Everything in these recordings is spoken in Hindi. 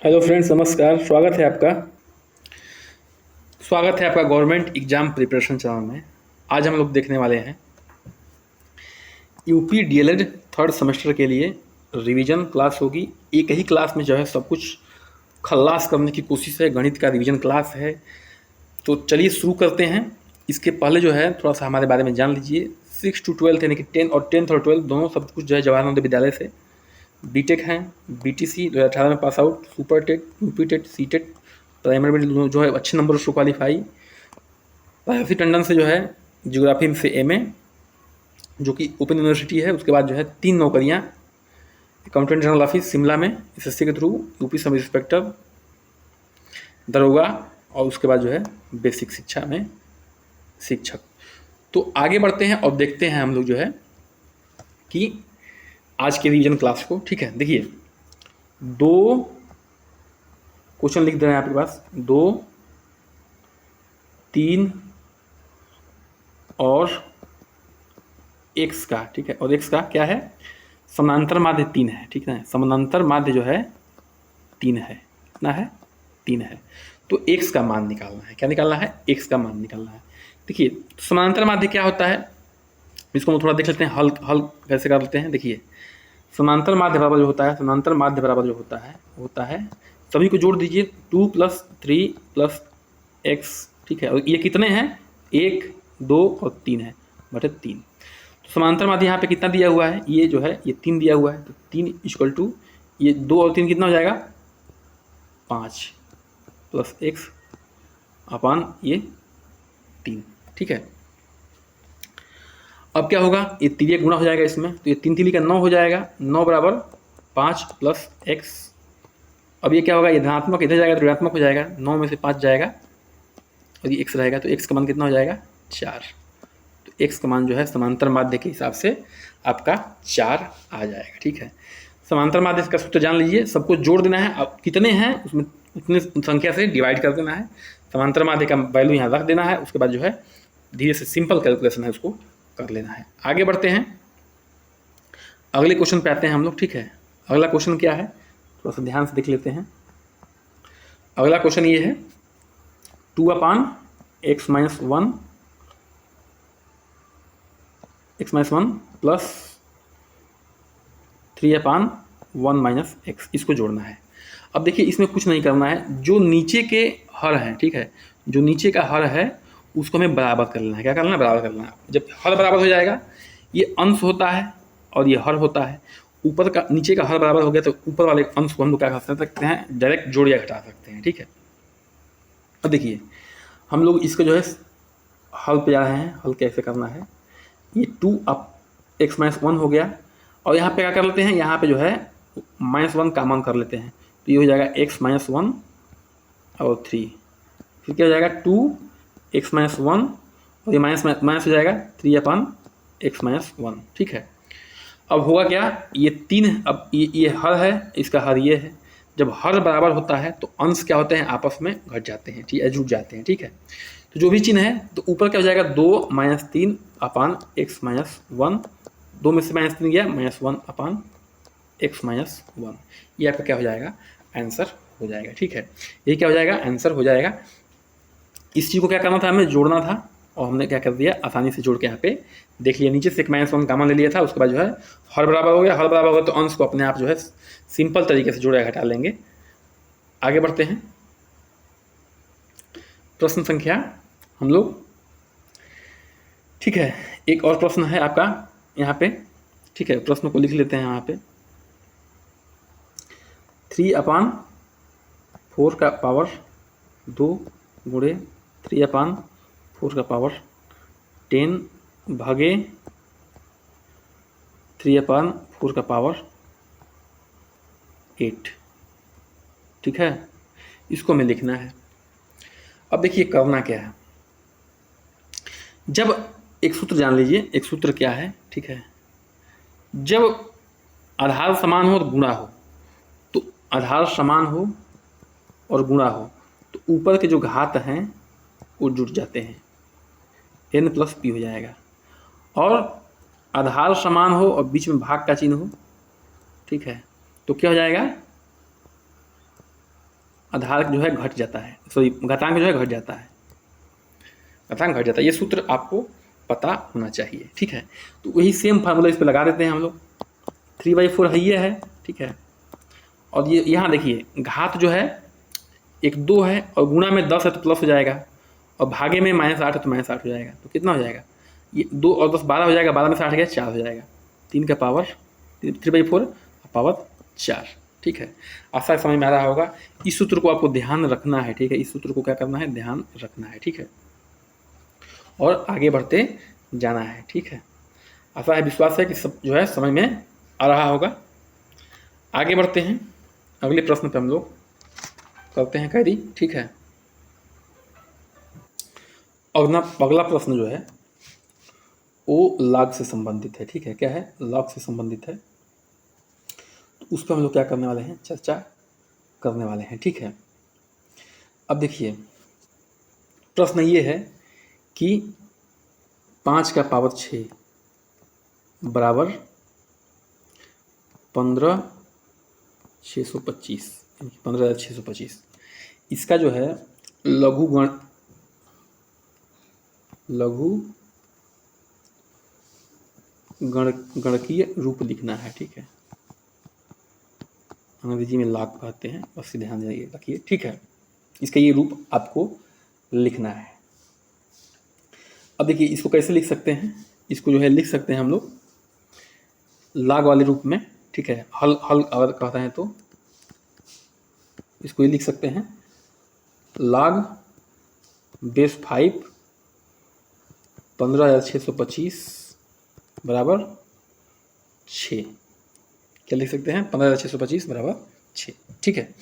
हेलो फ्रेंड्स, नमस्कार। स्वागत है आपका गवर्नमेंट एग्जाम प्रिपरेशन चैनल में। आज हम लोग देखने वाले हैं यूपी डीएलएड थर्ड सेमेस्टर के लिए रिवीजन क्लास होगी। एक ही क्लास में जो है सब कुछ खल्लास करने की कोशिश है। गणित का रिवीजन क्लास है। तो चलिए शुरू करते हैं। इसके पहले जो है थोड़ा सा हमारे बारे में जान लीजिए। 6 to 12 यानी कि 10th और 12th दोनों सब कुछ जो है जवाहर नवोदय विद्यालय से। बीटेक हैं, बीटीसी 2018 में pass out, super TET, UP TET, C TET, primary में जो है अच्छे नंबर से क्वालीफाई। राजसी टंडन से जो है ज्योग्राफी से एमए, जो कि ओपन यूनिवर्सिटी है। उसके बाद जो है 3 नौकरियां अकाउंटेंट जनरल ऑफिस शिमला में एसएससी के थ्रू, यूपी सब इंस्पेक्टर, दरोगा, और उसके बाद जो है बेसिक शिक्षा में शिक्षक। तो आगे बढ़ते हैं और देखते हैं हम लोग जो है कि आज के रिवीजन क्लास को। ठीक है, देखिए 2 क्वेश्चन लिख दे रहे हैं आपके पास, 2, 3 और x का। ठीक है, और x का क्या है? समानांतर माध्य 3 है। ठीक है, समानांतर माध्य जो है 3 है। कितना है? 3 है। तो x का मान निकालना है। क्या निकालना है? x का मान निकालना है। देखिए समानांतर माध्य क्या होता है, इसको हम थोड़ा देख लेते हैं। हल कैसे कर लेते हैं। देखिए समानांतर माध्य बराबर जो होता है, समानांतर माध्य बराबर जो होता है सभी को जोड़ दीजिए, 2 + 3 + x। ठीक है, और ये कितने हैं? 1, 2 और 3 है, बटे 3। तो समानांतर माध्य यहाँ पे कितना दिया हुआ है? ये जो है ये 3 दिया हुआ है। तो 3 = ये 2 और 3 कितना हो जाएगा? 5 + x अपान ये 3। ठीक है, अब क्या होगा? ये 3 गुणा हो जाएगा इसमें, तो ये 3 3 का 9 हो जाएगा। 9 = 5 + x। अब ये क्या होगा? ये धनात्मक इधर जाएगा तो ऋणात्मक हो जाएगा। 9 में से 5 जाएगा और ये x रहेगा, तो x का मान कितना हो जाएगा? 4। तो x का मान जो है समांतर माध्य के हिसाब से आपका 4 आ जाएगा। ठीक है, समांतर माध्य का सूत्र जान लीजिए, सबको जोड़ देना है। अब कितने हैं उसमें उतने संख्या से डिवाइड कर देना है। समांतर माध्य का वैल्यू यहाँ रख देना है। उसके बाद जो है धीरे से सिंपल कैलकुलेशन है उसको कर लेना है। आगे बढ़ते हैं, अगले क्वेश्चन पे आते हैं हम लोग। ठीक है, अगला क्वेश्चन क्या है थोड़ा सा ध्यान से देख लेते हैं। अगला क्वेश्चन ये है 2/(x - 1) प्लस 3/(1 - x), इसको जोड़ना है। अब देखिए इसमें कुछ नहीं करना है, जो नीचे के हर हैं, ठीक है, जो नीचे का हर है उसको हमें बराबर कर लेना है। क्या करना है? बराबर कर लेना है। जब हर बराबर हो जाएगा, ये अंश होता है और ये हर होता है। ऊपर का नीचे का हर बराबर हो गया तो ऊपर वाले अंश को हम लोग क्या कर सकते हैं? डायरेक्ट जोड़ या घटा सकते हैं। ठीक है, अब देखिए हम लोग इसको जो है हल पे जा रहे हैं। हल कैसे करना है? ये 2x - 1 हो गया, और यहाँ पे क्या कर लेते हैं? यहाँ पे जो है -1 कॉमन कर लेते हैं, तो ये हो जाएगा x - 1 और 3। फिर क्या हो जाएगा? 2x - 1 और ये माइनस माइनस हो जाएगा 3/(x - 1). ठीक है, अब होगा क्या? ये 3, अब ये हर है, इसका हर ये है। जब हर बराबर होता है तो अंश क्या होते हैं? आपस में घट जाते हैं, ठीक है, जुड़ जाते हैं। ठीक है, तो जो भी चिन्ह है तो ऊपर क्या हो जाएगा? 2 - 3/(x - 1). 2 में से -3 गया, -1/(x - 1). ये आपका क्या हो जाएगा? आंसर हो जाएगा। ठीक है, ये क्या हो जाएगा? आंसर हो जाएगा। इस चीज़ को क्या करना था? हमें जोड़ना था, और हमने क्या कर दिया? आसानी से जोड़ के यहाँ पे देख लिया। नीचे से एक -1 कॉमन ले लिया था। उसके बाद जो है हर बराबर हो गया। हर बराबर हो गया तो अंश को अपने आप जो है सिंपल तरीके से जोड़ या घटा लेंगे। आगे बढ़ते हैं, प्रश्न संख्या हम लोग। ठीक है, एक और प्रश्न है आपका यहाँ पे। ठीक है, प्रश्न को लिख लेते हैं यहाँ पे। 3/4 का पावर 2 गुणे 3/4 का पावर 10 भागे 3/4 का पावर 8। ठीक है, इसको हमें लिखना है। अब देखिए करना क्या है। जब एक सूत्र जान लीजिए, एक सूत्र क्या है? ठीक है, जब आधार समान हो और गुणा हो, तो आधार समान हो और गुणा हो तो ऊपर के जो घात हैं वो जुड़ जाते हैं, n + p हो जाएगा। और आधार समान हो और बीच में भाग का चिन्ह हो, ठीक है, तो क्या हो जाएगा? आधार जो है घट जाता है, सॉरी घातांक जो है घट जाता है, घातांक घट जाता है। ये सूत्र आपको पता होना चाहिए, ठीक है। तो वही सेम फार्मूला इस पर लगा देते हैं हम लोग। 3/4 है ये है, ठीक है। और ये यहाँ देखिए घात जो है 1 2 है और गुणा में 10 है तो प्लस हो जाएगा, और भागे में -8 है तो -8 हो जाएगा। तो कितना हो जाएगा, ये 2 और 10 12 हो जाएगा, 12 में से 8 गया 4 हो जाएगा। 3 का पावर 3/4 पावर 4, ठीक है। आशा समझ में आ रहा होगा। इस सूत्र को आपको ध्यान रखना है, ठीक है। इस सूत्र को क्या करना है, ध्यान रखना है, ठीक है, और आगे बढ़ते जाना है, ठीक है। आशा है, विश्वास है कि सब जो है समझ में आ रहा होगा। आगे बढ़ते हैं, अगले प्रश्न पे हम लोग करते हैं कैरी, ठीक है। अगला प्रश्न जो है वो लॉग से संबंधित है, ठीक है। क्या है, लॉग से संबंधित है। तो उस पर हम लोग क्या करने वाले हैं, चर्चा करने वाले हैं, ठीक है। अब देखिए प्रश्न ये है कि 5 का पावर 6 बराबर 15,625, 15,625। इसका जो है लघु गणकीय रूप लिखना है, ठीक है। अंग्रेजी में लॉग कहते हैं, बस ध्यान रखिए, ठीक है। इसका ये रूप आपको लिखना है। अब देखिए इसको कैसे लिख सकते हैं, इसको जो है लिख सकते हैं हम लोग लॉग वाले रूप में, ठीक है। हल अगर कहते हैं तो इसको ये लिख सकते हैं log बेस 5 15,625 बराबर 6। क्या लिख सकते हैं, 15,625 बराबर 6, ठीक है।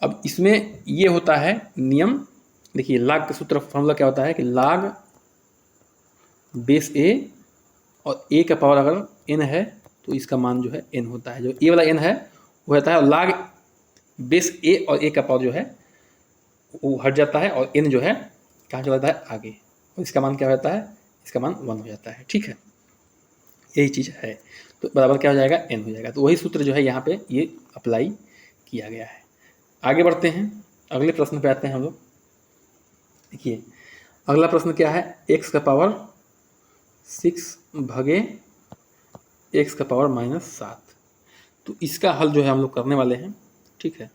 अब इसमें ये होता है नियम, देखिए log का सूत्र फॉर्मूला क्या होता है कि log बेस a और a का पावर अगर n है तो इसका मान जो है n होता है। जो a वाला n है वो होता है, और log बेस a और a का पावर जो है वो हट जाता है, और n जो है कहाँ चला जाता है, आगे, और इसका मान क्या होता है, इसका मान 1 हो जाता है, ठीक है। यही चीज़ है, तो बराबर क्या हो जाएगा, n हो जाएगा। तो वही सूत्र जो है यहाँ पे ये अप्लाई किया गया है। आगे बढ़ते हैं, अगले प्रश्न पे आते हैं हम लोग। देखिए अगला प्रश्न क्या है, x का पावर 6 भागे x का पावर -7। तो इसका हल जो है हम लोग करने वाले हैं, ठीक है।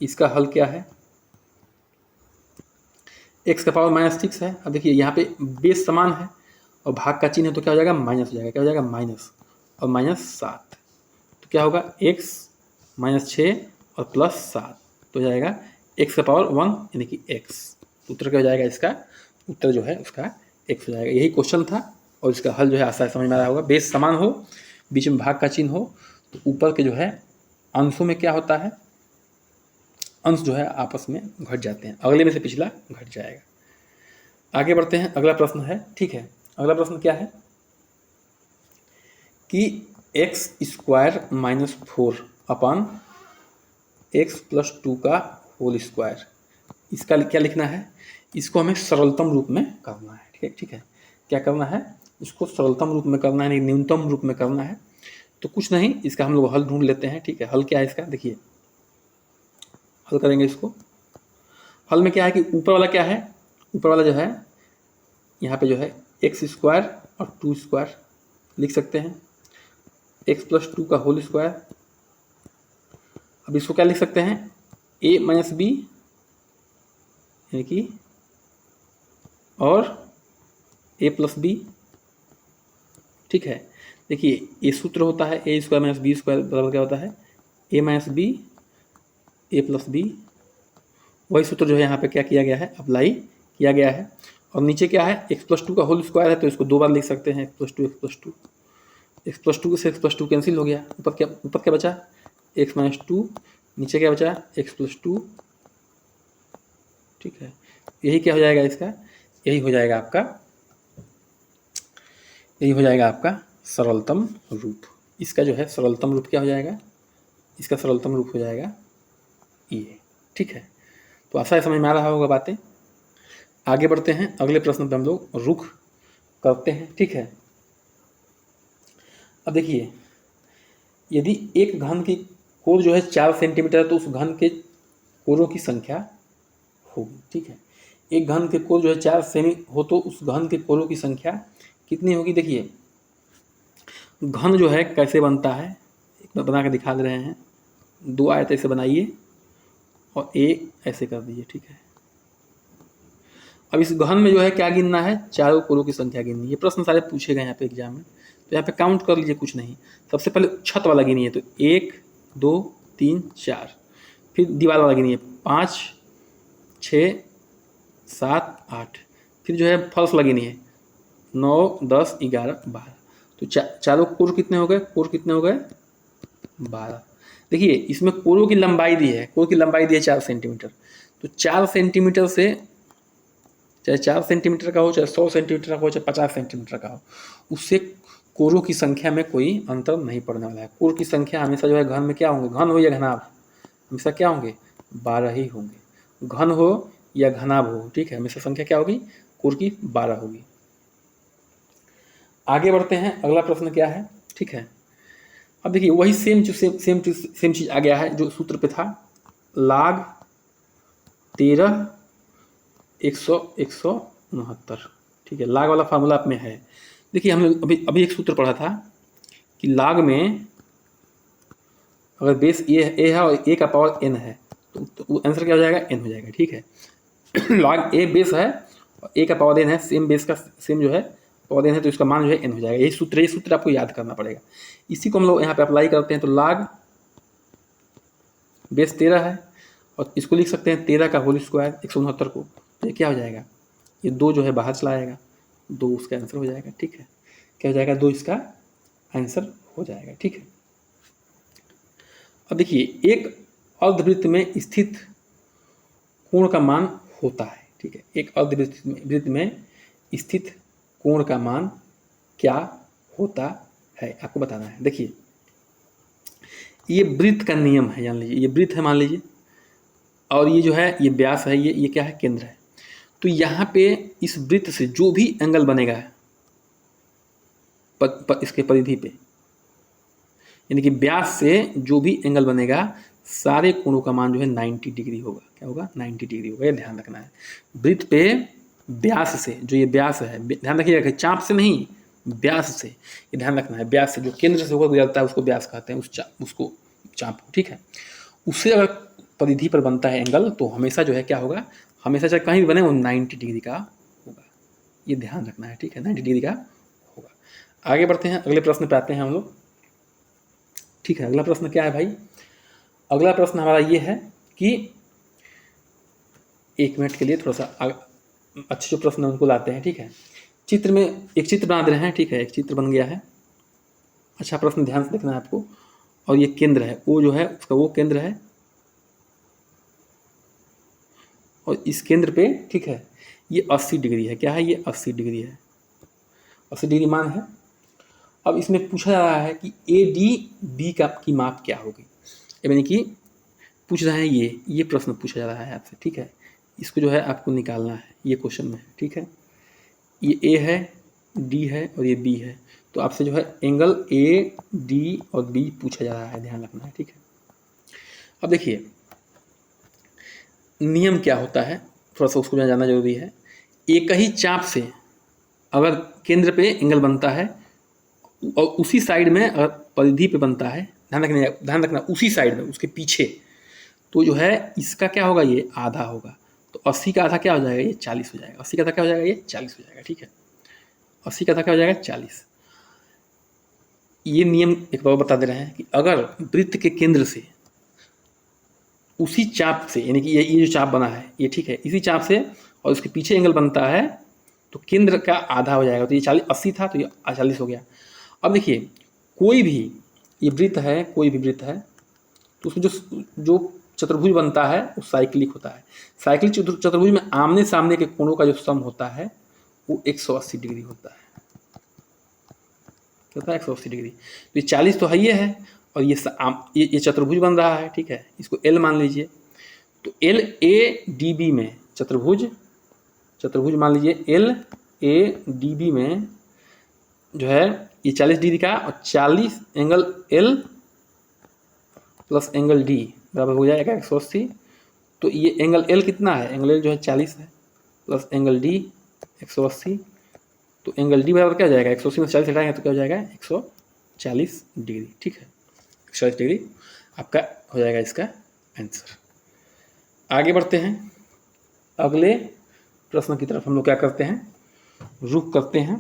इसका हल क्या है, x का पावर -6 है। अब देखिए यहाँ पे बेस समान है और भाग का चिन्ह है, तो क्या हो जाएगा, माइनस हो जाएगा। क्या हो जाएगा, माइनस और -7, तो क्या होगा, x -6 और +7, तो हो जाएगा x का पावर 1 यानी कि x। उत्तर क्या हो जाएगा, इसका उत्तर जो है उसका x हो जाएगा। यही क्वेश्चन था और इसका हल जो है आशा समझ में आ रहा होगा। बेस समान हो, बीच में भाग का चिन्ह हो, तो ऊपर के जो है अंशों में क्या होता है, अंश जो है आपस में घट जाते हैं, अगले में से पिछला घट जाएगा। आगे बढ़ते हैं, अगला प्रश्न है, ठीक है। अगला प्रश्न क्या है कि x² -4 अपन x + 2 का होल स्क्वायर, इसका क्या लिखना है, इसको हमें सरलतम रूप में करना है, ठीक है, ठीक है। क्या करना है, इसको सरलतम रूप में करना है, न्यूनतम रूप में करना है। तो कुछ नहीं, इसका हम लोग हल ढूंढ लेते हैं, ठीक है। हल क्या है इसका, देखिए हल करेंगे इसको। हल में क्या है कि ऊपर वाला क्या है, ऊपर वाला जो है यहाँ पे जो है x² और 2² लिख सकते हैं, x + 2 का होल स्क्वायर। अब इसको क्या लिख सकते हैं, a - b यानी कि और a + b, ठीक है। देखिए ये सूत्र होता है a² - b² बराबर क्या होता है, a - b a + b। वही सूत्र जो है यहाँ पे क्या किया गया है, अप्लाई किया गया है। और नीचे क्या है, x + 2 का होल स्क्वायर है, तो इसको 2 बार लिख सकते हैं, x + 2 x + 2, x + 2 से x + 2 कैंसिल हो गया। ऊपर क्या बचा, x - 2, नीचे क्या बचा, x + 2, ठीक है। यही क्या हो जाएगा इसका, यही हो जाएगा आपका सरलतम रूप। इसका जो है सरलतम रूप क्या हो जाएगा, इसका सरलतम रूप हो जाएगा ये, ठीक है। तो आशा है समझ में आ रहा होगा बातें। आगे बढ़ते हैं, अगले प्रश्न पे हम लोग रुख करते हैं, ठीक है। अब देखिए यदि एक घन की कोण जो है 4 सेंटीमीटर है, तो उस घन के कोरों की संख्या होगी। ठीक है, एक घन के कोर जो है 4 सेमी हो तो उस घन के कोरों की संख्या कितनी होगी। देखिए घन जो है कैसे बनता है, एक बार बना के दिखा दे रहे हैं। 2 आयत ऐसे बनाइए और एक ऐसे कर दीजिए। ठीक है, अब इस घन में जो है क्या गिनना है, चारों कोरों की संख्या गिननी है। ये प्रश्न सारे पूछे गए यहाँ पे एग्जाम में, तो यहाँ पे काउंट कर लीजिए, कुछ नहीं। सबसे पहले छत वाला गिनिए, तो 1 2 3 4, फिर दीवार वाला गिनिए 5 6 7 8, फिर जो है फर्श वाला गिनिए 9 10 11 12। तो चारों कोर कितने हो गए, कोर कितने हो गए 12। देखिए इसमें कोरों की लंबाई दी है, कोर की लंबाई दी है 4 सेंटीमीटर, तो 4 सेंटीमीटर से, चाहे 4 सेंटीमीटर का हो, चाहे 100 सेंटीमीटर का हो, चाहे 50 सेंटीमीटर का हो, उससे कोरों की संख्या में कोई अंतर नहीं पड़ने वाला है। कोर की संख्या हमेशा जो है घन में क्या होंगे, घन हो या घनाभ, हमेशा क्या होंगे 12 ही होंगे, घन हो या घनाभ हो। ठीक है, हमेशा संख्या क्या होगी, कोर की 12 होगी। आगे बढ़ते हैं, अगला प्रश्न क्या है। ठीक है, अब देखिए वही सेम चीज आ गया है जो सूत्र पे था, log 13 169। ठीक है, लाग वाला फार्मूला आप में है। देखिए हमने अभी एक सूत्र पढ़ा था कि लाग में अगर बेस ए है और ए का पावर n है तो आंसर क्या हो जाएगा, n हो जाएगा। ठीक है, लाग ए बेस है और ए का पावर n है, सेम बेस का सेम जो है पावर n है, तो इसका मान जो है n हो जाएगा। ये सूत्र आपको याद करना पड़ेगा। इसी को हम लोग यहाँ पे अप्लाई करते हैं, तो लाग बेस 13 है और इसको लिख सकते हैं 13 का होल स्क्वायर 169 को, तो ये क्या हो जाएगा, ये 2 जो है बाहर चला आएगा, 2 उसका आंसर हो जाएगा। ठीक है, क्या हो जाएगा, 2 इसका आंसर हो जाएगा। ठीक है, अब देखिए एक अर्धवृत्त में स्थित कोण का मान होता है। ठीक है, एक अर्धवृत्त में स्थित कोण का मान क्या होता है, आपको बताना है। देखिए ये वृत्त का नियम है, जान लीजिए, ये वृत्त है मान लीजिए, और ये जो है ये व्यास है, ये क्या है, केंद्र है। तो यहाँ पे इस वृत्त से जो भी एंगल बनेगा इसके परिधि पे, यानी कि व्यास से जो भी एंगल बनेगा सारे कोणों का मान जो है 90 डिग्री होगा। क्या होगा, 90 डिग्री होगा, ये ध्यान रखना है। वृत्त पे व्यास से, जो ये व्यास है, ध्यान रखिएगा, चाप से नहीं, व्यास से, ये ध्यान रखना है। व्यास से जो केंद्र से होकर गुजरता है उसको व्यास कहते हैं, उसको चाप। ठीक है, उससे अगर परिधि पर बनता है एंगल तो हमेशा जो है क्या होगा, हमेशा चाहे कहीं भी बने वो 90 डिग्री का होगा, ये ध्यान रखना है। ठीक है, 90 डिग्री का होगा। आगे बढ़ते हैं, अगले प्रश्न पे आते हैं हम लोग। ठीक है, अगला प्रश्न क्या है भाई, अगला प्रश्न हमारा ये है कि 1 मिनट के लिए थोड़ा सा अच्छे जो प्रश्न उनको लाते हैं। ठीक है, चित्र में एक चित्र बना दे रहे हैं। ठीक है, एक चित्र बन गया है, अच्छा प्रश्न ध्यान से देखना है आपको। और ये केंद्र है, वो जो है उसका वो केंद्र है, और इस केंद्र पे ठीक है ये 80 डिग्री है। क्या है, ये 80 डिग्री है, 80 डिग्री मान है। अब इसमें पूछा जा रहा है कि ए डी बी की माप क्या होगी, यानी कि पूछ रहे हैं, ये प्रश्न पूछा जा रहा है आपसे। ठीक है, इसको जो है आपको निकालना है, ये क्वेश्चन में है। ठीक है, ये ए है, डी है और ये बी है, तो आपसे जो है एंगल ए डी और बी पूछा जा रहा है, ध्यान रखना है। ठीक है, अब देखिए नियम क्या होता है, थोड़ा सा उसको जानना जरूरी है। एक ही चाप से अगर केंद्र पे एंगल बनता है और उसी साइड में अगर परिधि पे बनता है, ध्यान रखना उसी साइड में, उसके पीछे, तो जो है इसका क्या होगा, ये आधा होगा। तो 80 का आधा क्या हो जाएगा, ये 40 हो जाएगा। 80 का आधा क्या हो जाएगा, ये 40 हो जाएगा। ठीक है, 80 का आधा क्या हो जाएगा, 40। ये नियम एक बार बता दे रहे हैं कि अगर वृत्त के केंद्र से उसी चाप से, यानी कि ये जो चाप बना है ये, ठीक है, इसी चाप से और उसके पीछे एंगल बनता है तो केंद्र का आधा हो जाएगा। तो ये 80 था तो ये 40 हो गया। अब देखिए कोई भी ये वृत्त है, कोई भी वृत्त है तो उसमें जो चतुर्भुज बनता है वो साइक्लिक होता है। साइक्लिक चतुर्भुज में आमने सामने के कोणों का जो सम होता है वो 180 डिग्री होता है। क्या होता है, 180 डिग्री। तो ये 40 तो है ही है, और ये चतुर्भुज बन रहा है। ठीक है, इसको एल मान लीजिए। तो एल ए डी बी में चतुर्भुज मान लीजिए एल ए डी बी में जो है ये 40 डिग्री का, और 40 angle L plus angle D बराबर हो जाएगा 180। तो ये एंगल एल कितना है, एंगल एल जो है 40 है, प्लस एंगल डी 180, तो एंगल डी बराबर क्या हो जाएगा, 180 में 40 हटाएंगे तो क्या हो जाएगा 140 डिग्री। ठीक है, 140 डिग्री आपका हो जाएगा इसका आंसर। आगे बढ़ते हैं, अगले प्रश्न की तरफ हम लोग क्या करते हैं, रुख करते हैं।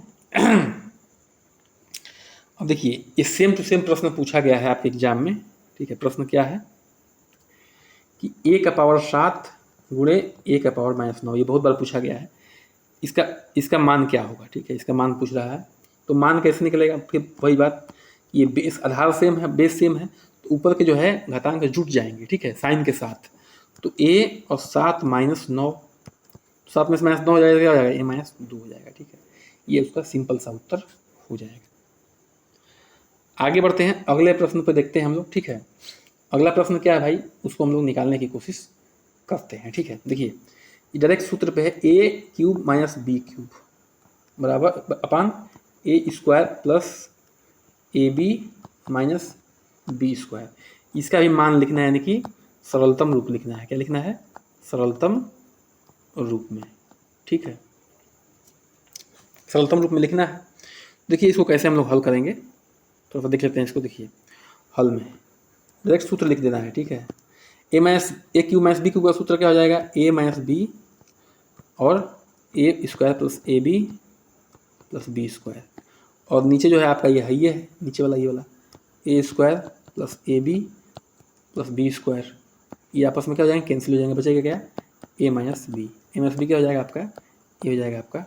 अब देखिए ये सेम टू सेम प्रश्न पूछा गया है आपके एग्जाम में। ठीक है, प्रश्न क्या है कि a का पावर 7 गुणे a का पावर -9, ये बहुत बार पूछा गया है। इसका मान क्या होगा। ठीक है, इसका मान पूछ रहा है, तो मान कैसे निकलेगा, फिर वही बात, ये बेस आधार सेम है, बेस सेम है, तो ऊपर के जो है घातांक जुट जाएंगे। ठीक है, साइन के साथ, तो a और 7 -9, 7 में से -9 हो जाएगा, क्या हो जाएगा, a -2 हो जाएगा। ठीक है, ये उसका सिंपल सा उत्तर हो जाएगा। आगे बढ़ते हैं, अगले प्रश्न पर देखते हैं हम लोग। ठीक है, अगला प्रश्न क्या है भाई, उसको हम लोग निकालने की कोशिश करते हैं। ठीक है, देखिए डायरेक्ट सूत्र पे है a³ - b³ बराबर अपान a² plus ab minus b²। इसका भी मान लिखना है, यानी कि सरलतम रूप लिखना है। क्या लिखना है, सरलतम रूप में। ठीक है, सरलतम रूप में लिखना है। देखिए इसको कैसे हम लोग हल करेंगे, थोड़ा सा देख लेते हैं इसको। देखिए हल में डायरेक्ट सूत्र लिख देना है। ठीक है, a³ - b³ का सूत्र क्या हो जाएगा, a - b और a² plus ab plus b², और नीचे जो है आपका ये है नीचे वाला, ये वाला a² plus ab plus b², ये आपस में क्या हो जाएंगे, कैंसिल हो जाएंगे, बचेगा क्या, a - b क्या हो जाएगा आपका, ये हो जाएगा आपका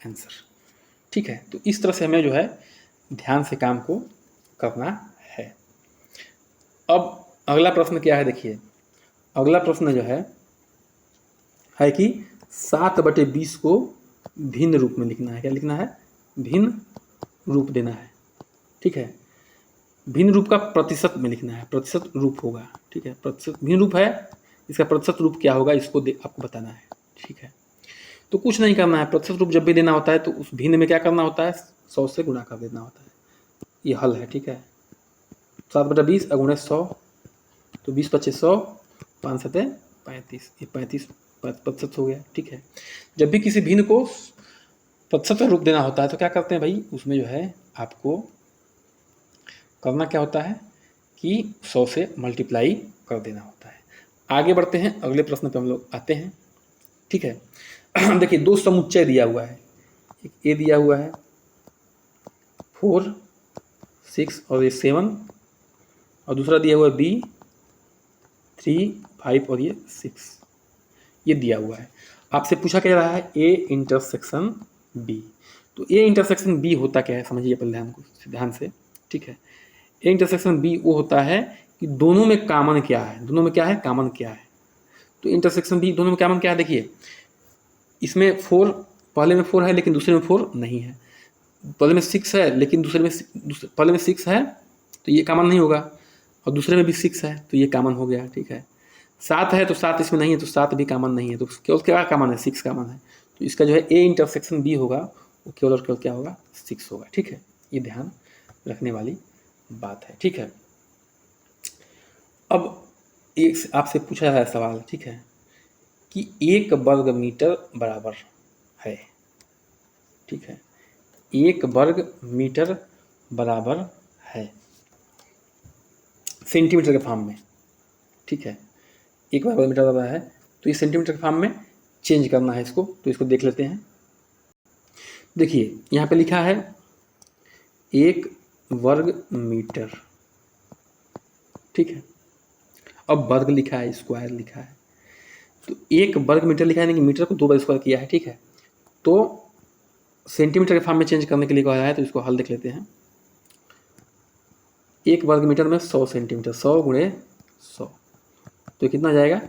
आंसर। ठीक है, तो इस तरह से हमें जो है ध्यान से काम को करना है। अब अगला प्रश्न क्या है, देखिए अगला प्रश्न जो है कि 7/20 को भिन्न रूप में लिखना है। क्या लिखना है, भिन्न रूप देना है। ठीक है, भिन्न रूप का प्रतिशत में लिखना है, प्रतिशत रूप होगा। ठीक है, प्रतिशत भिन्न रूप है, इसका प्रतिशत रूप क्या होगा इसको आपको बताना है। ठीक है, तो कुछ नहीं करना है, प्रतिशत रूप जब भी देना होता है तो उस भिन्न में क्या करना होता है, 100 से गुणा कर देना होता है। ये हल है। ठीक है, 7/20 × 100, तो 20 × 25 100, 5 × 7 35, ये 35% हो गया। ठीक है, जब भी किसी भिन्न को प्रतिशत रूप देना होता है तो क्या करते हैं भाई, उसमें जो है आपको करना क्या होता है कि 100 से मल्टीप्लाई कर देना होता है। आगे बढ़ते हैं, अगले प्रश्न पे हम लोग आते हैं। ठीक है, देखिए दो समुच्चय दिया हुआ है, एक ए दिया हुआ है 4 6 और ये 7, और दूसरा दिया हुआ है बी 3 5 और ये 6, ये दिया हुआ है। आपसे पूछा क्या रहा है, ए इंटरसेक्शन बी। तो ए इंटरसेक्शन बी होता क्या है, समझिए पहले ध्यान से। ठीक है, ए इंटरसेक्शन बी वो होता है कि दोनों में कॉमन क्या है, दोनों में क्या है, कॉमन क्या है। तो इंटरसेक्शन बी दोनों में कॉमन क्या है, देखिए इसमें 4, पहले में 4 है लेकिन दूसरे में 4 नहीं है, पहले में 6 है लेकिन पहले में 6 है तो ये कॉमन नहीं होगा, और दूसरे में भी 6 है तो ये कॉमन हो गया। ठीक है, 7 है तो 7 इसमें नहीं है तो 7 भी कॉमन नहीं है, तो केवल क्या कॉमन है, 6 कॉमन है। तो इसका जो है ए इंटरसेक्शन बी होगा वो केवल और केवल क्या होगा, 6 होगा। ठीक है, ये ध्यान रखने वाली बात है। ठीक है, अब एक आपसे पूछा है सवाल, ठीक है, कि 1 वर्ग मीटर बराबर है। ठीक है, 1 वर्ग मीटर बराबर है सेंटीमीटर के फॉर्म में। ठीक है, 1 वर्ग मीटर बराबर है, तो ये सेंटीमीटर के फॉर्म में चेंज करना है इसको, तो इसको देख लेते हैं। देखिए यहाँ पे लिखा है 1 वर्ग मीटर। ठीक है, अब वर्ग लिखा है, स्क्वायर लिखा है, तो 1 वर्ग मीटर लिखा है, यानी कि मीटर को 2 बार स्क्वायर किया है। ठीक है, तो सेंटीमीटर के फॉर्म में चेंज करने के लिए कहा है, तो इसको हल देख लेते हैं। 1 वर्ग मीटर में 100 सेंटीमीटर, 100 × 100, तो कितना आ जाएगा,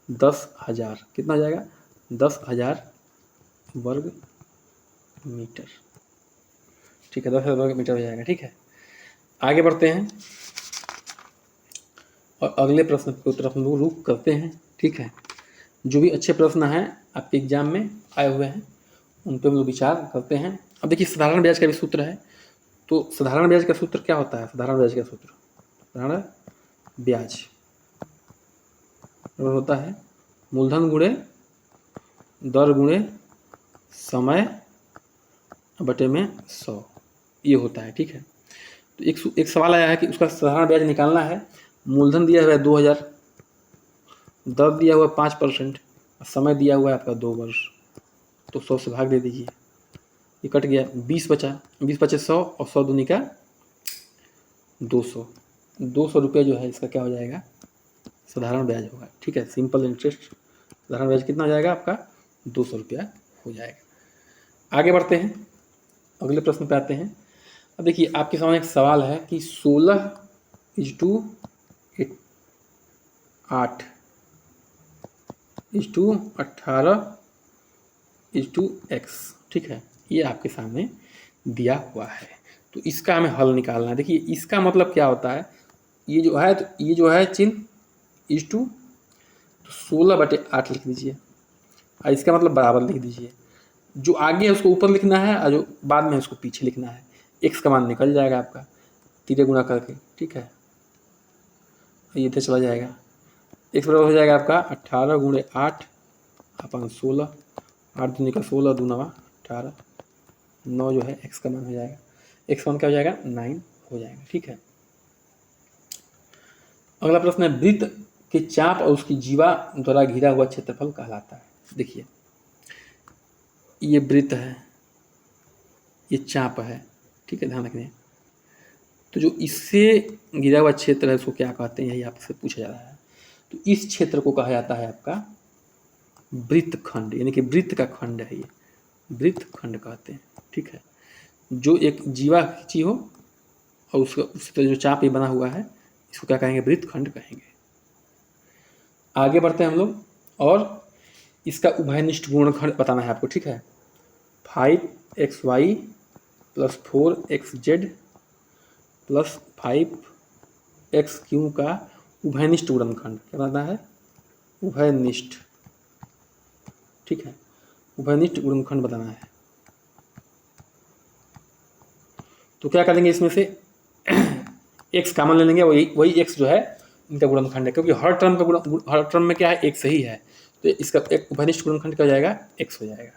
10,000। कितना आ जाएगा, 10,000 वर्ग मीटर। ठीक है, 10,000 वर्ग मीटर हो जाएगा। ठीक है, आगे बढ़ते हैं और अगले प्रश्न की तरफ हम लोग रुख करते हैं। ठीक है, जो भी अच्छे प्रश्न हैं आपके एग्जाम में आए हुए हैं उन पर हम लोग विचार करते हैं। अब देखिए साधारण ब्याज का भी सूत्र है, तो साधारण ब्याज का सूत्र क्या होता है, साधारण ब्याज का सूत्र, साधारण ब्याज होता है मूलधन गुणे दर गुणे समय बटे में 100 ये होता है। ठीक है, तो एक सवाल आया है कि उसका साधारण ब्याज निकालना है। मूलधन दिया हुआ है 2000, दर दिया हुआ है 5%, समय दिया हुआ है आपका 2 वर्ष, तो 100 से भाग दे दीजिए, ये कट गया, 20 बचा, 20 बचे 100 और 100 दूनी का 200, 200 रुपये जो है इसका क्या हो जाएगा, साधारण ब्याज होगा। ठीक है, सिंपल इंटरेस्ट साधारण ब्याज कितना हो जाएगा आपका, 200 रुपया हो जाएगा। आगे बढ़ते हैं, अगले प्रश्न पे आते हैं। अब देखिए आपके सामने एक सवाल है कि 16:8:18:x, ठीक है, ये आपके सामने दिया हुआ है। तो इसका हमें हल निकालना है। देखिए इसका मतलब क्या होता है, ये जो है तो ये जो है चिन्ह इज टू, तो 16/8 लिख दीजिए और इसका मतलब बराबर लिख दीजिए। जो आगे है उसको ऊपर लिखना है और जो बाद में है उसको पीछे लिखना है। एक्स का मान निकल जाएगा आपका तीरे गुणा करके। ठीक है, ये इधर चला जाएगा, एक्स बराबर हो जाएगा आपका 18 × 8 अपन 16, 8 दूनी का 16, 2 9 18, 9 जो है एक्स का मान हो जाएगा। एक्स का मान क्या हो जाएगा, 9 हो जाएगा। ठीक है, अगला प्रश्न है वृत्त के चाप और उसकी जीवा द्वारा घिरा हुआ क्षेत्रफल कहलाता है। देखिए ये वृत्त है, ये चाप है, ठीक है, ध्यान रखना। तो जो इससे घिरा हुआ क्षेत्र है उसको क्या कहते हैं, यही आपसे पूछा जा रहा है। तो इस क्षेत्र को कहा जाता है आपका वृत्त खंड, यानी कि वृत्त का खंड है, ये वृत्त खंड कहते हैं। ठीक है, जो एक जीवा खींची हो और उसका उससे जो चाप ये बना हुआ है इसको क्या कहेंगे, वृत्त खंड कहेंगे। आगे बढ़ते हैं हम लोग, और इसका उभयनिष्ठ गुणनखंड बताना है आपको। ठीक है, 5xy + 4xz + 5xq का उभयनिष्ठ गुणनखंड क्या बताना है, उभयनिष्ठ। ठीक है, उभयनिष्ठ गुणनखंड बताना है। तो क्या करेंगे, इसमें से x कॉमन ले लेंगे, वही x जो है इनका गुणनखंड है, क्योंकि हर टर्म में क्या है, एक सही है, तो इसका एक उभयनिष्ठ गुणनखंड क्या हो जाएगा, x हो जाएगा।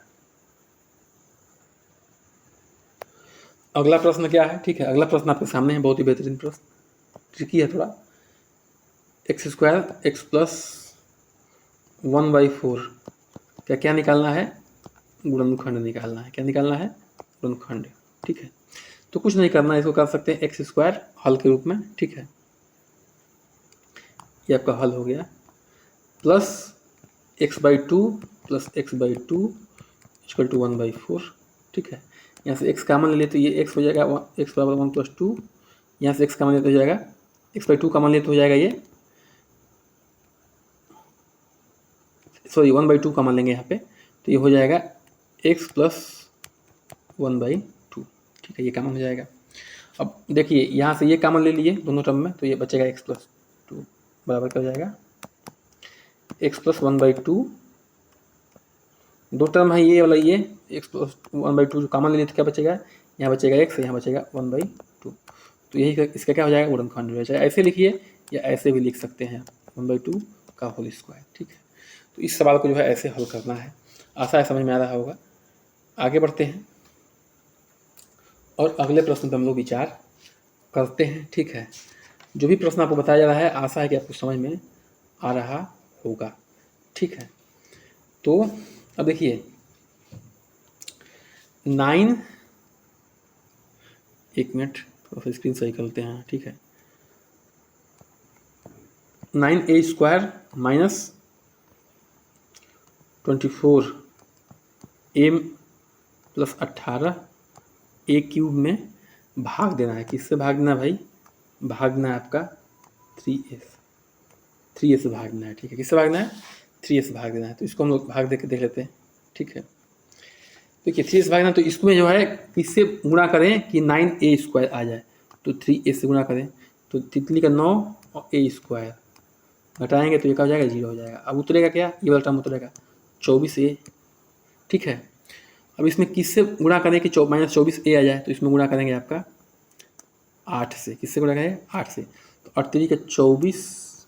अगला प्रश्न क्या है, ठीक है, अगला प्रश्न आपके सामने है, बहुत ही बेहतरीन प्रश्न, ट्रिकी है थोड़ा। x² x + 1/4 क्या निकालना है, गुणनखंड निकालना है। क्या निकालना है, गुणनखंड। ठीक है, तो कुछ नहीं करना है, इसको कर सकते हैं x² हल के रूप में। ठीक है, ये आपका हल हो गया, प्लस x/2 + x/2 = 1/4। ठीक है, यहाँ से x कॉमन ले लिए तो ये x हो जाएगा, x = 1 + 2, यहाँ से x कॉमन ले तो हो जाएगा x/2 कॉमन ले तो हो जाएगा ये, सॉरी 1/2 कॉमन लेंगे यहाँ पे, तो ये हो जाएगा x + 1/2। ठीक है, ये कॉमन हो जाएगा। अब देखिए यहाँ से ये कॉमन ले लिए दोनों टर्म में, तो ये बचेगा x + 2 बराबर क्या हो जाएगा, x + 1/2, दो टर्म है ये वाला, ये x + 1/2 जो कॉमन ले लिए तो क्या बचेगा, यहाँ बचेगा x, यहाँ बचेगा 1/2। तो यही इसका क्या हो जाएगा, गुणनखंड हो जाएगा। ऐसे लिखिए या ऐसे भी लिख सकते हैं 1/2 का होल स्क्वायर। ठीक है, तो इस सवाल को जो है ऐसे हल करना है। आशा है समझ में आ रहा होगा। आगे बढ़ते हैं और अगले प्रश्न पर हम लोग विचार करते हैं। ठीक है, जो भी प्रश्न आपको बताया जा रहा है आशा है कि आपको समझ में आ रहा होगा। ठीक है, तो अब देखिए 9, एक मिनट थोड़ा सा स्क्रीन सही करते हैं। ठीक है, 9a² - 24m + 18a³ में भाग देना है। किससे भाग देना है भाई, भागना है आपका 3a से भाग देना है। ठीक है, किससे भागना है, 3a से भाग देना है। तो इसको हम लोग भाग दे के देख लेते हैं। ठीक है, देखिए 3a से भागना, तो इसमें जो है किससे गुणा करें कि 9a² आ जाए, तो 3a से गुणा करें, तो तितली का 9 और a² घटाएंगे तो ये क्या हो जाएगा, 0 हो जाएगा। अब उतरेगा क्या, ये वाला टर्म उतरेगा 24a। ठीक है, अब इसमें किससे गुणा करें कि -24a आ जाए, तो इसमें गुणा करेंगे आपका 8 से। किससे गुणा करेंगे, 8 से। तो 8 का 24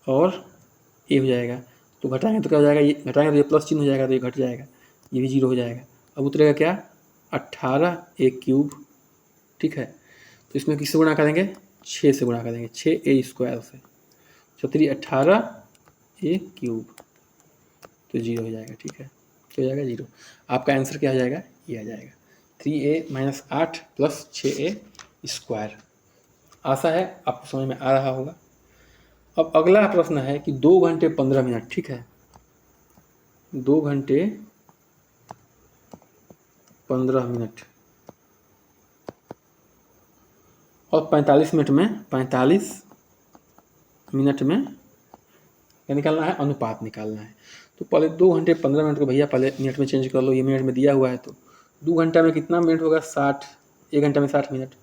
और ए हो जाएगा। तो घटाएंगे तो क्या हो जाएगा, ये घटाएंगे तो ये प्लस चिन्ह हो जाएगा, तो ये घट जाएगा, ये भी 0 हो जाएगा। अब उतरेगा क्या, 18a³। ठीक है, तो इसमें किससे गुणा करेंगे, 6 से गुणा करेंगे, 6a² से, 18a³ तो 0 हो जाएगा। ठीक है, तो हो जाएगा 0। आपका आंसर क्या हो जाएगा, ये आ जाएगा 3a - 8 + 6a²। आशा है आपको समझ में आ रहा होगा। अब अगला प्रश्न है कि 2 घंटे 15 मिनट, ठीक है, 2 घंटे 15 मिनट और 45 मिनट में, 45 मिनट में क्या निकालना है, अनुपात निकालना है। तो पहले 2 घंटे 15 मिनट को भैया पहले मिनट में चेंज कर लो, ये मिनट में दिया हुआ है, तो 2 घंटा में कितना मिनट होगा, 60। 1 घंटा में 60 मिनट,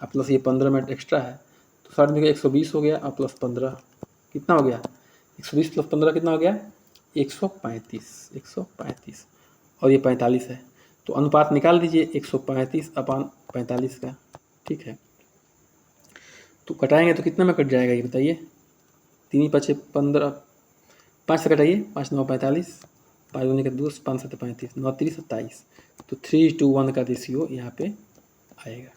अब प्लस ये 15 मिनट एक्स्ट्रा है, तो 60 में 120 हो गया, और प्लस 15 कितना हो गया, 120 + 15 कितना हो गया, 135 और ये 45 है। तो अनुपात निकाल दीजिए 135/45 का। ठीक है, तो कटाएंगे तो कितना में कट जाएगा ये बताइए, 3 × 5 = 15, 5 से कटाइए, 5 × 9 = 45, 5 दूनी का 2, 5 × 7 = 35, 9 × 3 = 27। तो 3:1 का रेशियो यहाँ पे आएगा,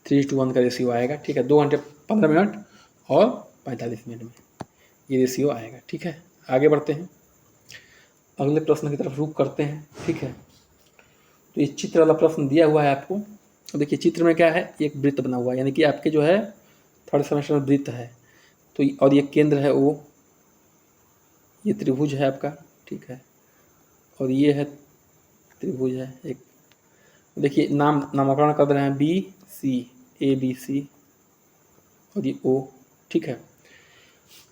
3:1 का रेशियो आएगा। ठीक है, 2 घंटे 15 मिनट और 45 मिनट में ये रेशियो आएगा। ठीक है, आगे बढ़ते हैं, अगले प्रश्न की तरफ रुख करते हैं। ठीक है, तो ये चित्र वाला प्रश्न दिया हुआ है आपको। तो देखिए चित्र में क्या है, एक वृत्त बना हुआ है, यानी कि आपके जो है 3rd सेमेस्टर में वृत्त है, तो और ये केंद्र है वो, ये त्रिभुज है आपका। ठीक है, और ये है त्रिभुज है एक, देखिए नामकरण कर रहे हैं BC, ABC और ये O। ठीक है,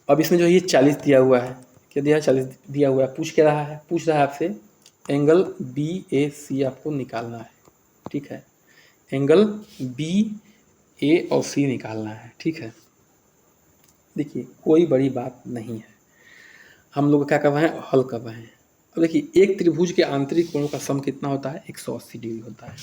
अब इसमें जो है ये 40 दिया हुआ है, क्या दिया है, 40 दिया हुआ है। पूछ क्या रहा है, पूछ रहा है आपसे एंगल BAC आपको निकालना है। ठीक है, एंगल BA और C निकालना है। ठीक है, देखिए कोई बड़ी बात नहीं है, हम लोग क्या कर रहे हैं, हल कर रहे हैं। अब देखिए एक त्रिभुज के आंतरिक कोणों का सम कितना होता है, 180 डिग्री होता है,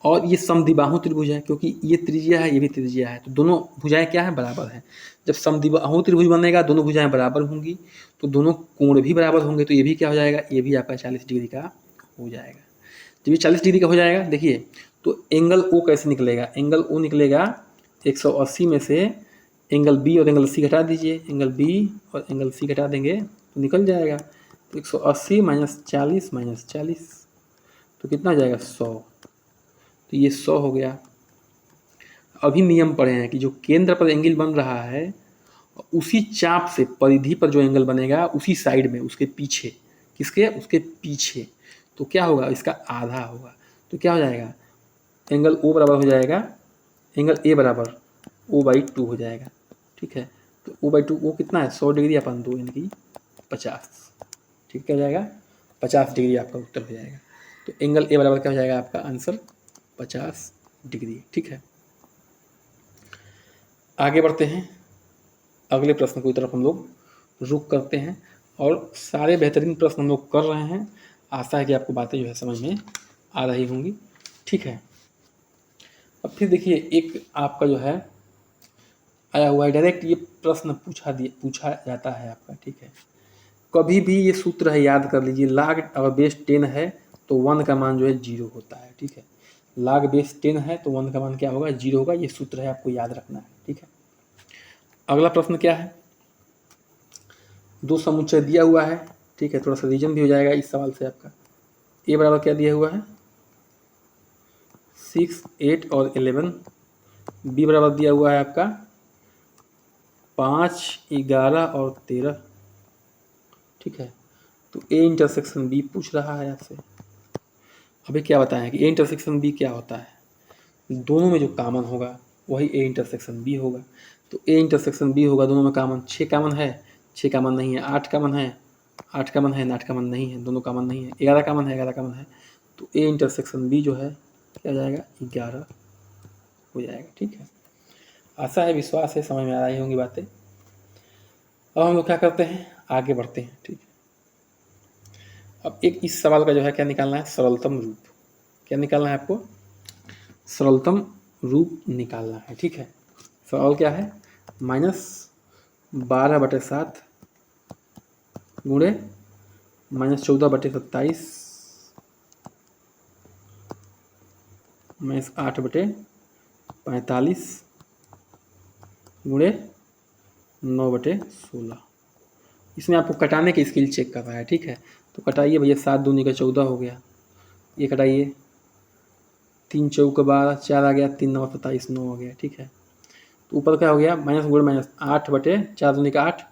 और ये समद्विबाहु त्रिभुज है, क्योंकि ये त्रिज्या है, ये भी त्रिज्या है, तो दोनों भुजाएं क्या है, बराबर हैं। जब समद्विबाहु त्रिभुज बनेगा, दोनों भुजाएं बराबर होंगी, तो दोनों कोण भी बराबर होंगे, तो ये भी क्या हो जाएगा, ये भी आपका 40 डिग्री का हो जाएगा। जब ये 40 डिग्री का हो जाएगा, देखिए तो एंगल O कैसे निकलेगा, एंगल O निकलेगा 180 में से एंगल B और एंगल C घटा दीजिए, एंगल B और एंगल C घटा देंगे तो निकल जाएगा। तो 180 - 40 - 40 तो कितना हो जाएगा, 100। तो ये 100 हो गया। अभी नियम पढ़े हैं कि जो केंद्र पर एंगल बन रहा है, उसी चाप से परिधि पर जो एंगल बनेगा, उसी साइड में, उसके पीछे, किसके, उसके पीछे, तो क्या होगा, इसका आधा होगा। तो क्या हो जाएगा, एंगल O बराबर हो जाएगा, एंगल A बराबर O/2 हो जाएगा। ठीक है, तो O/2, O कितना है, 100 डिग्री अपन 2 यानी कि 50। ठीक, क्या हो जाएगा, 50 डिग्री आपका उत्तर हो जाएगा। तो एंगल A बराबर क्या हो जाएगा, आपका आंसर 50 डिग्री। ठीक है, आगे बढ़ते हैं, अगले प्रश्न की तरफ हम लोग रुख करते हैं, और सारे बेहतरीन प्रश्न हम लोग कर रहे हैं। आशा है कि आपको बातें जो है समझ में आ रही होंगी। ठीक है, अब फिर देखिए एक आपका जो है आया हुआ है, डायरेक्ट ये प्रश्न पूछा जाता है आपका। ठीक है, कभी भी ये सूत्र है, याद कर लीजिए, log अगर बेस 10 है तो 1 का मान जो है 0 होता है। ठीक है, log बेस 10 है तो 1 का मान क्या होगा, 0 होगा। ये सूत्र है, आपको याद रखना है। ठीक है, अगला प्रश्न क्या है, 2 समुच्चय दिया हुआ है। ठीक है, थोड़ा सा रीजन भी हो जाएगा इस सवाल से आपका। A बराबर क्या दिया हुआ है, 6, 8 और 11। B बराबर दिया हुआ है आपका 5, 11 और 13। ठीक है, तो A इंटरसेक्शन B पूछ रहा है आपसे। अभी क्या बताएं कि A इंटरसेक्शन B क्या होता है, दोनों में जो कामन होगा वही A इंटरसेक्शन B होगा। तो A इंटरसेक्शन B होगा, दोनों में कामन। 6 कामन है, 6 कामन नहीं है, 8 कामन है, 8 कामन है, 8 कामन नहीं है, दोनों कामन नहीं है, 11 कामन है, 11 कामन है। तो A इंटरसेक्शन B जो है क्या जाएगा, 11 हो जाएगा। ठीक है, आशा है, विश्वास है, समझ में आ रही होंगी बातें। अब हम लोग क्या करते हैं, आगे बढ़ते हैं। ठीक है, अब एक इस सवाल का जो है क्या निकालना है, सरलतम रूप। क्या निकालना है आपको, सरलतम रूप निकालना है। ठीक है, सवाल क्या है, -12/7 गुणे -14/27 -8/45 गुणे 9/16। इसमें आपको कटाने की स्किल चेक कर रहा है, ठीक है। तो कटाइए भैया, 7 दूनी का 14 हो गया, ये कटाइए, 3 चौक 12, 4 आ गया, 3 9 27, 9 हो गया, ठीक है। तो ऊपर क्या हो गया, माइनस गुणे माइनस 8/4 दूनी का 8,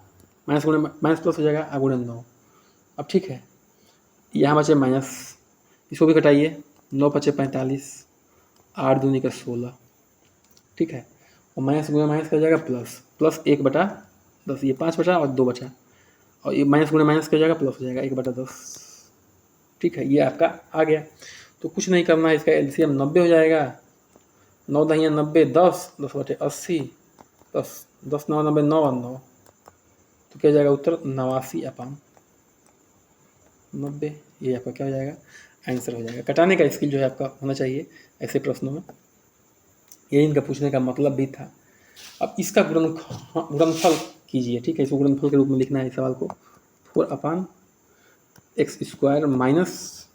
माइनस गुणे माइनस प्लस हो जाएगा, गुणे 9। अब ठीक है, यहाँ बचे माइनस, इसको भी कटाइए, 9×5 = 45, 8 दूनी का 16, ठीक है। और माइनस गुणे माइनस का हो जाएगा प्लस, प्लस 1/10, ये 5 बचा और 2 बचा, और ये माइनस गुणे माइनस का हो जाएगा प्लस हो जाएगा 1/10, ठीक है। ये आपका आ गया। तो कुछ नहीं करना है, इसका एलसीएम 90 हो जाएगा, 9 दहिया 90, 10, 10/80, 10 10 9 90, 9 और 9, तो क्या हो जाएगा उत्तर 89/90। ये आपका क्या हो जाएगा, आंसर हो जाएगा। कटाने का स्किल जो है आपका होना चाहिए ऐसे प्रश्नों में, यही इनका पूछने का मतलब भी था। अब इसका गुणनफल कीजिए, ठीक है। इसको गुणनफल के रूप में लिखना है इस सवाल को, 4/x²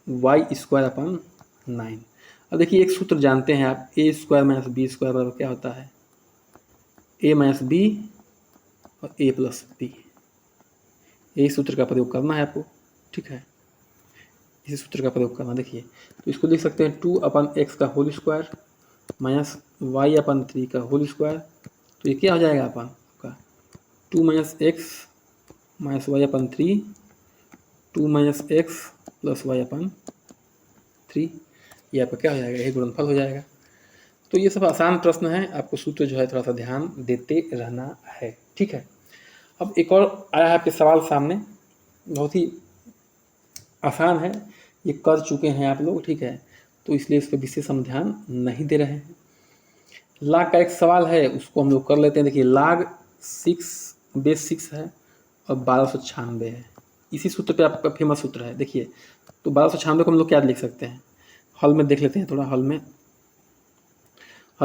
- y² अब देखिए एक सूत्र जानते हैं आप, a² - b² बराबर क्या होता है, a - b और a + b। यही सूत्र का प्रयोग करना है आपको, ठीक है। इसी सूत्र का प्रयोग करना, देखिए तो इसको लिख सकते हैं 2/x² - y/3 तो ये क्या हो जाएगा आपका 2 - x - y/3, 2 - x + y/3, ये आपका क्या हो जाएगा, यही गुणनफल हो जाएगा। तो ये सब आसान प्रश्न है, आपको सूत्र जो है थोड़ा सा ध्यान देते रहना है, ठीक है। अब एक और आया है आपके सवाल सामने, बहुत ही आसान है, ये कर चुके हैं आप लोग, ठीक है। तो इसलिए इस पर विशेष हम ध्यान नहीं दे रहे हैं। लाग का एक सवाल है, उसको हम लोग कर लेते हैं। देखिए लाग 6 बेस 6 है और 1296 है, इसी सूत्र पे आपका फेमस सूत्र है। देखिए तो 1296 को हम लोग क्या लिख सकते हैं, हल में देख लेते हैं थोड़ा। हल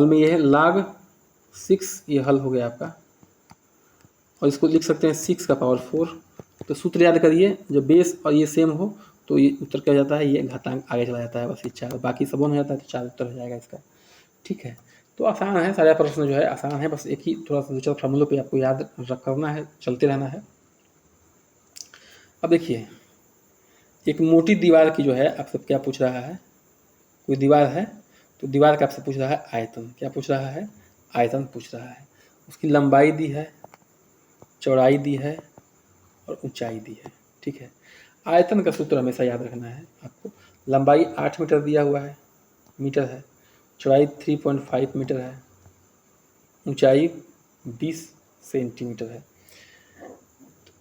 में ये है log 6, ये हल हो गया आपका, और इसको लिख सकते हैं 6 का पावर 4। तो सूत्र याद करिए, जब बेस और ये सेम हो तो ये उत्तर क्या हो जाता है, ये घातांक आगे चला जाता है, बस ये 4, बाकी सब 1 हो जाता है, तो 4 उत्तर हो जाएगा इसका, ठीक है। तो आसान है, सारा प्रश्न जो है आसान है, बस एक ही थोड़ा सा 2-4 फार्मूलों पे आपको याद करना है, चलते रहना है। अब देखिए एक मोटी दीवार की जो है आपसे क्या पूछ रहा है, कोई दीवार है तो दीवार का आपसे पूछ रहा है आयतन, क्या पूछ रहा है, आयतन पूछ रहा है। उसकी लंबाई दी है, चौड़ाई दी है और ऊंचाई दी है, ठीक है। आयतन का सूत्र हमेशा याद रखना है आपको। लंबाई 8 मीटर दिया हुआ है, मीटर है, चौड़ाई 3.5 मीटर है, ऊंचाई 20 सेंटीमीटर है।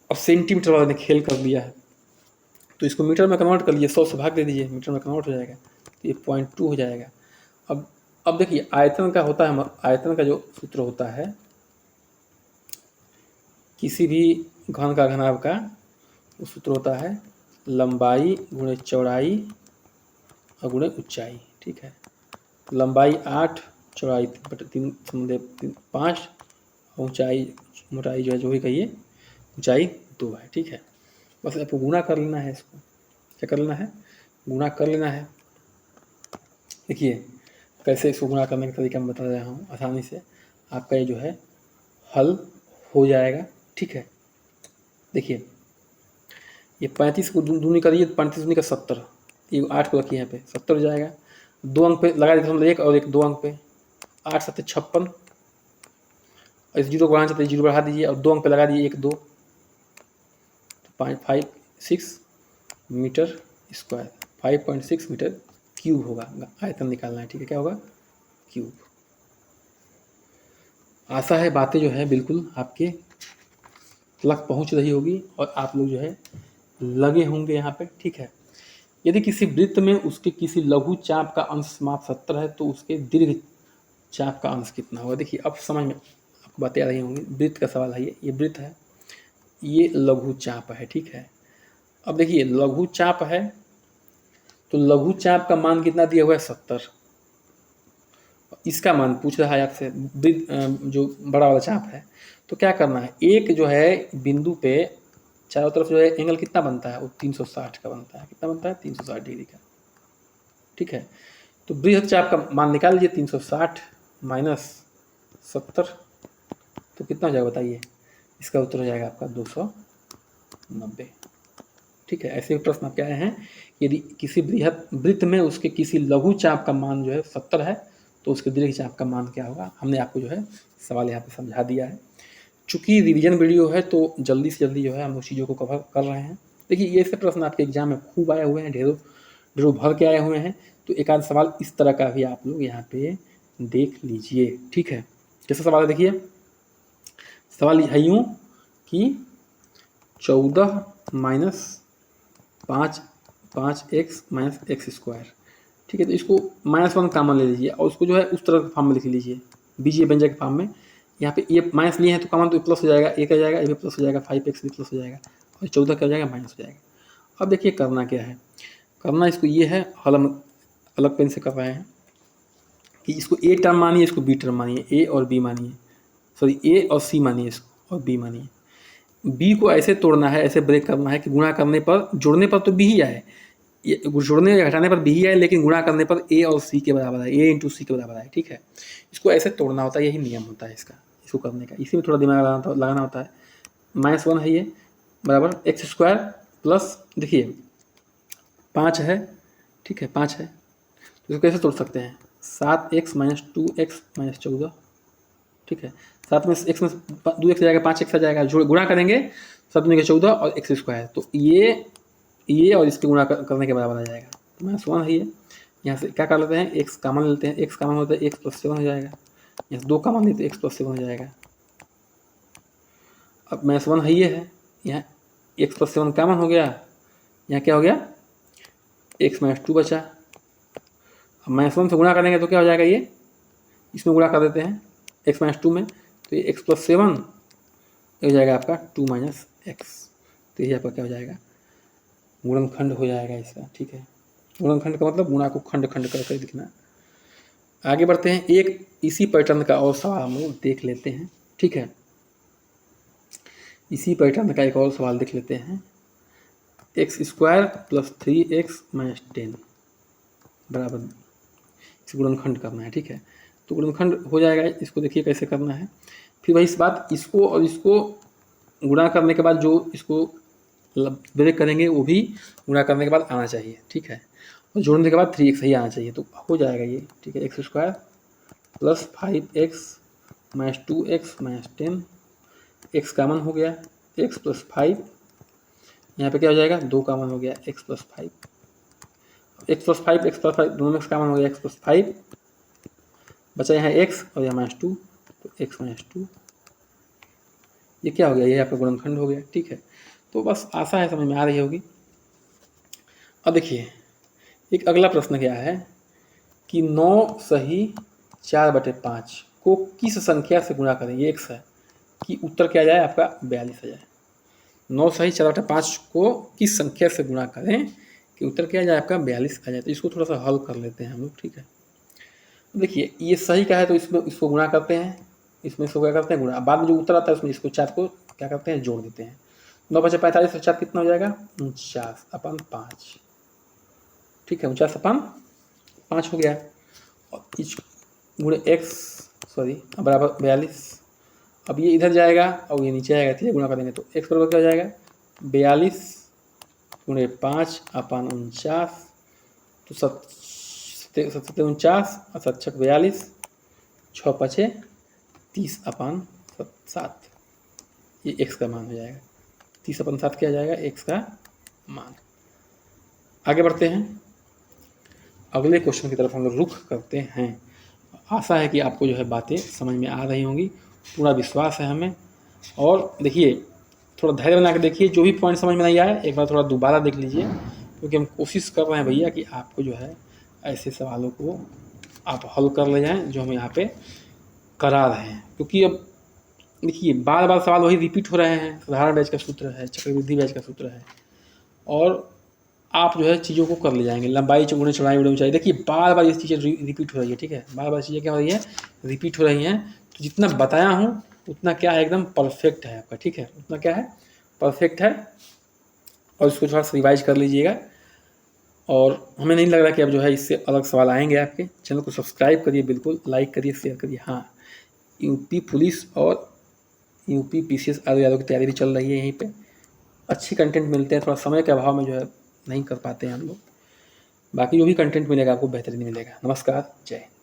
अब सेंटीमीटर वाले ने खेल कर दिया है, तो इसको मीटर में कन्वर्ट कर लीजिए, 100 से भाग दे दीजिए, मीटर में कन्वर्ट हो जाएगा, तो ये 0.2 हो जाएगा। अब देखिए आयतन का होता है, आयतन का जो सूत्र होता है किसी भी घन का घनाभ का, वो सूत्र होता है लंबाई गुणे चौड़ाई और गुणे ऊंचाई, ठीक है। लंबाई 8, चौड़ाई 3/5, ऊंचाई मोटाई जो है जो भी कहिए, ऊंचाई 2 है, ठीक है। बस आपको गुणा कर लेना है, इसको क्या कर लेना है, गुणा कर लेना है। देखिए कैसे इसको गुणा करने का तरीका मैं बता रहा हूँ, आसानी से आपका ये जो है हल हो जाएगा, ठीक है। देखिए ये 35 को दूनी करिए, 35 दूनी का 70, ये 8 को रखिए यहाँ पे, 70 हो जाएगा। 2 अंक पे लगा दीजिए, 1 और 1 2 अंक पे, 8 7 56, और इस 0 को बढ़ाना चाहते 0 बढ़ा दीजिए, और 2 अंक पे लगा दीजिए 1 2, तो 5.56 मीटर स्क्वायर, 5.6 मीटर क्यूब होगा, आयतन निकालना है, ठीक है। क्या होगा, क्यूब। आशा है बातें जो है बिल्कुल आपके तक पहुंच रही होगी और आप लोग जो है लगे होंगे यहाँ पे, ठीक है। यदि किसी वृत्त में उसके किसी लघु चाप का अंश माप 70 है तो उसके दीर्घ चाप का अंश कितना होगा। देखिए अब समझ में आपको बातें आ रही होंगी, वृत्त का सवाल है, ये वृत्त है, ये लघु चाप है, ठीक है। अब देखिए लघु चाप है तो लघु चाप का मान कितना दिया हुआ है, 70, इसका मान पूछ रहा है आपसे जो बड़ा वाला चाप है। तो क्या करना है, एक जो है बिंदु पे चारों तरफ जो है एंगल कितना बनता है, वो 360 का बनता है। कितना बनता है, 360 डिग्री का। ठीक है, तो बृहद चाप का मान निकाल लीजिए, 360 माइनस 70 तो कितना हो जाएगा बताइए। इसका उत्तर हो जाएगा आपका 290। ठीक है, ऐसे प्रश्न आपके आए हैं, यदि किसी बृहद वृत्त में उसके किसी लघु चाप का मान जो है 70 है तो उसके दीर्घ चाप का मान क्या होगा। हमने आपको जो है सवाल यहाँ पे समझा दिया है। चूँकि रिवीजन वीडियो है तो जल्दी से जल्दी जो है हम लोग चीज़ों को कवर कर रहे हैं। देखिए ये से प्रश्न आपके एग्जाम में खूब आए हुए हैं, ढेरों भर के आए हुए हैं, तो एक आध सवाल इस तरह का भी आप लोग यहाँ पे देख लीजिए। ठीक है, कैसा सवाल है देखिए, सवाल है यूँ कि 14 minus 5x minus x square. ठीक है, तो इसको -1 कामन ले लीजिए और उसको जो है उस तरह के फॉर्म में लिख लीजिए, बीजीय व्यंजक के फॉर्म में। यहाँ पे ये माइनस लिए हैं तो कॉमन तो प्लस हो जाएगा, एक आ जाएगा, ये भी प्लस हो जाएगा, 5x भी प्लस हो जाएगा और 14 क्या हो जाएगा, माइनस हो जाएगा। अब देखिए करना क्या है, करना इसको ये है, हल हम अलग पेन से कर रहे हैं कि इसको ए टर्म मानिए, इसको बी टर्म मानिए, ए और बी मानिए, सॉरी ए और सी मानिए इसको और बी मानिए। बी को ऐसे तोड़ना है, ऐसे ब्रेक करना है कि गुणा करने पर, जोड़ने पर तो बी ही आए, ये जोड़ने या घटाने पर बी ही आए, लेकिन गुणा करने पर ए और सी के बराबर है, ए इंटू सी के बराबर है। ठीक है, इसको ऐसे तोड़ना होता है, यही नियम होता है इसका, इसको करने का, इसी में थोड़ा दिमाग लगाना होता है। -1 है ये, बराबर एक्स स्क्वायर प्लस, देखिए 5 है, ठीक है 5 है, तो इसको कैसे तोड़ सकते हैं, 7x माइनस 2x माइनस 14। ठीक है, 7 में x में 2x आ जाएगा, 5x आ जाएगा, जोड़ गुणा करेंगे 7 में 14 और एक्स स्क्वायर, तो ये और इसके गुणा करने के बराबर आ जाएगा। तो -1 है ये, यहाँ से क्या कर लेते हैं, x कामन लेते हैं, x कामन होता है x + 7 हो जाएगा, यहाँ से 2 कामन लेते हैं x + 7 हो जाएगा। अब -1 है ये है, यहाँ x + 7 कामन हो गया, यहाँ क्या हो गया, x - 2 बचा। अब -1 से गुणा करेंगे तो क्या हो जाएगा, ये इसमें गुणा कर देते हैं x - 2 में, तो ये x + 7 हो जाएगा आपका 2 - x, तो ये आपका क्या हो जाएगा, गुणनखंड हो जाएगा इसका। ठीक है, गुणनखंड का मतलब गुणा को खंड खंड करके लिखना। आगे बढ़ते हैं, एक इसी पैटर्न का और सवाल हम लोग देख लेते हैं। ठीक है, इसी पैटर्न का एक और सवाल देख लेते हैं, x square plus 3x minus 10 बराबर, इस गुणनखंड करना है। ठीक है, तो गुणनखंड हो जाएगा, इसको देखिए कैसे करना है। फिर वही इस बात, इसको और इसको गुणा करने के बाद जो इसको ब्रेक करेंगे वो भी गुणा करने के बाद आना चाहिए। ठीक है, और जोड़ने के बाद 3x ही आना चाहिए, तो हो जाएगा ये। ठीक है, x square plus 5x minus 2x minus 10, x कामन हो गया, x + 5, यहाँ पे क्या हो जाएगा, 2 कामन हो गया, x + 5, x + 5 दोनों में x कामन हो गया, x + 5 बचा यहाँ x और यहाँ -2, तो x - 2, ये क्या हो गया, ये आपका गुणनखंड हो गया। ठीक है, तो बस आशा है समझ में आ रही होगी। अब देखिए एक अगला प्रश्न क्या है कि 9 सही 4/5 को किस संख्या से गुणा करें, ये x है, कि उत्तर क्या जाए आपका 42 आ जाए। 9 सही 4/5 को किस संख्या से गुणा करें कि उत्तर क्या जाए आपका 42 आ जाए। तो इसको थोड़ा सा हल कर लेते हैं हम लोग। ठीक है, देखिए ये सही का है तो इसमें इसको गुणा करते हैं, इसमें इसको क्या करते हैं गुणा, बाद में जो उत्तर आता है उसमें इसको 4 को क्या करते हैं, जोड़ देते हैं। 9 × 45 4 कितना हो जाएगा, 49/5। ठीक है, 49/5 हो गया, और इस गुणे x बराबर 42। अब ये इधर जाएगा और ये नीचे आएगा, ठीक है, गुणा करेंगे तो x बराबर क्या हो जाएगा, 42 × 5/49, तो 49 और 7 42, 6 × 5 30/7, ये x का मान हो जाएगा। 30/7 क्या आ जाएगा, x का मान। आगे बढ़ते हैं, अगले क्वेश्चन की तरफ हम लोग रुख करते हैं। आशा है कि आपको जो है बातें समझ में आ रही होंगी, पूरा विश्वास है हमें। और देखिए थोड़ा धैर्य बना के देखिए, जो भी पॉइंट समझ में नहीं आया एक बार थोड़ा दोबारा देख लीजिए, क्योंकि हम कोशिश कर रहे हैं भैया कि आपको जो है ऐसे सवालों को आप हल कर ले जाएँ जो हम यहाँ पे करा रहे हैं। क्योंकि अब देखिए बार बार सवाल वही रिपीट हो रहे हैं, साधारण बैच का सूत्र है, चक्रवृद्धि बैच का सूत्र है, और आप जो है चीज़ों को कर ले जाएंगे, लंबाई चौगुनी चौड़ाई बड़ी ऊंचाई, देखिए बार बार ये चीज़ें रिपीट हो रही है। ठीक है, बार बार चीज़ें क्या हो रही है, रिपीट हो रही हैं। तो जितना बताया हूँ उतना क्या है, एकदम परफेक्ट है आपका। ठीक है, उतना क्या है, परफेक्ट है और इसको थोड़ा सा रिवाइज कर लीजिएगा। और हमें नहीं लग रहा कि अब जो है इससे अलग सवाल आएंगे आपके। चैनल को सब्सक्राइब करिए, बिल्कुल लाइक करिए, शेयर करिए। हाँ, यूपी पुलिस और यूपी पीसीएस आर यादव की तैयारी भी चल रही है यहीं पे। अच्छी कंटेंट मिलते हैं, थोड़ा समय के अभाव में जो है नहीं कर पाते हैं हम लोग। बाकी जो भी कंटेंट मिलेगा आपको बेहतरीन मिलेगा। नमस्कार, जय हिंद।